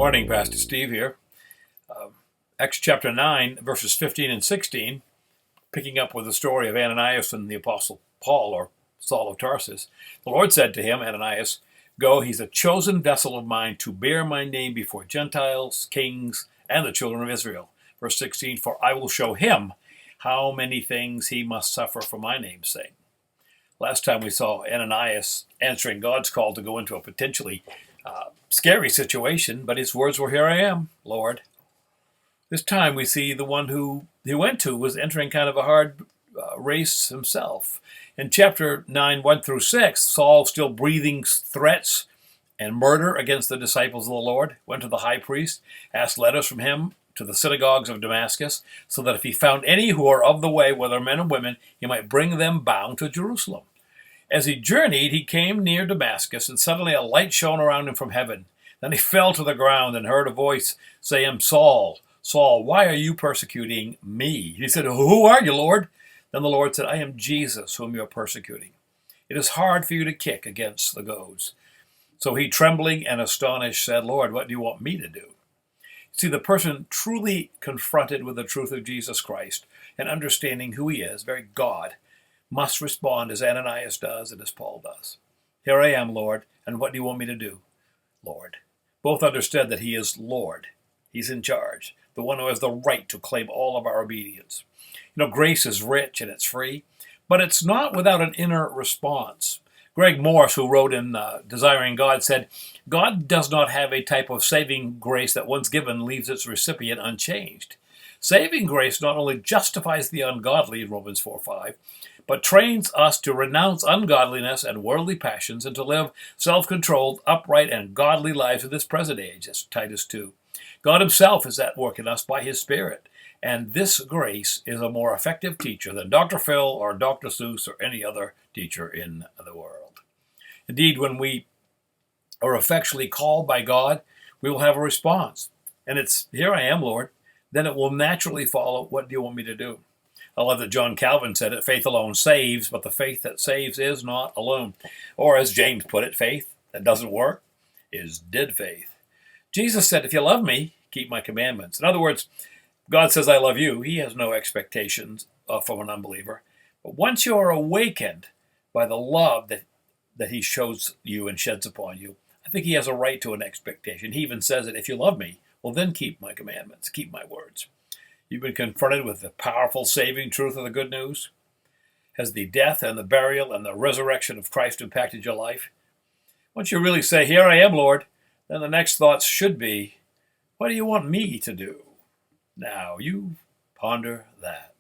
Morning, Pastor Steve here. Acts chapter 9, verses 15 and 16, picking up with the story of Ananias and the Apostle Paul, or Saul of Tarsus. The Lord said to him, Ananias, go, he's a chosen vessel of mine to bear my name before Gentiles, kings, and the children of Israel. Verse 16, for I will show him how many things he must suffer for my name's sake. Last time we saw Ananias answering God's call to go into a potentially scary situation, but his words were, here I am, Lord. This time we see the one who he went to was entering kind of a hard race himself. In chapter 9, 1 through 6, Saul, still breathing threats and murder against the disciples of the Lord, went to the high priest, asked letters from him to the synagogues of Damascus, so that if he found any who are of the way, whether men or women, he might bring them bound to Jerusalem. As he journeyed, he came near Damascus, and suddenly a light shone around him from heaven. Then he fell to the ground and heard a voice saying, Saul, Saul, why are you persecuting me? He said, who are you, Lord? Then the Lord said, I am Jesus, whom you are persecuting. It is hard for you to kick against the goads. So he, trembling and astonished, said, Lord, what do you want me to do? See, the person truly confronted with the truth of Jesus Christ and understanding who he is, very God, must respond as Ananias does and as Paul does. Here I am, Lord, and what do you want me to do, Lord? Both understood that he is Lord. He's in charge, the one who has the right to claim all of our obedience. You know, grace is rich and it's free, but it's not without an inner response. Greg Morse, who wrote in Desiring God, said, God does not have a type of saving grace that once given leaves its recipient unchanged. Saving grace not only justifies the ungodly in Romans 4:5, but trains us to renounce ungodliness and worldly passions and to live self-controlled, upright, and godly lives in this present age, as Titus 2. God himself is at work in us by his Spirit, and this grace is a more effective teacher than Dr. Phil or Dr. Seuss or any other teacher in the world. Indeed, when we are effectually called by God, we will have a response. And it's, here I am, Lord. Then it will naturally follow, what do you want me to do? I love that John Calvin said it, faith alone saves, but the faith that saves is not alone. Or as James put it, faith that doesn't work is dead faith. Jesus said, if you love me, keep my commandments. In other words, God says, I love you. He has no expectations from an unbeliever. But once you are awakened by the love that he shows you and sheds upon you, I think he has a right to an expectation. He even says that if you love me, well, then keep my commandments, keep my words. You've been confronted with the powerful saving truth of the good news. Has the death and the burial and the resurrection of Christ impacted your life? Once you really say, here I am, Lord, then the next thoughts should be, what do you want me to do? Now you ponder that.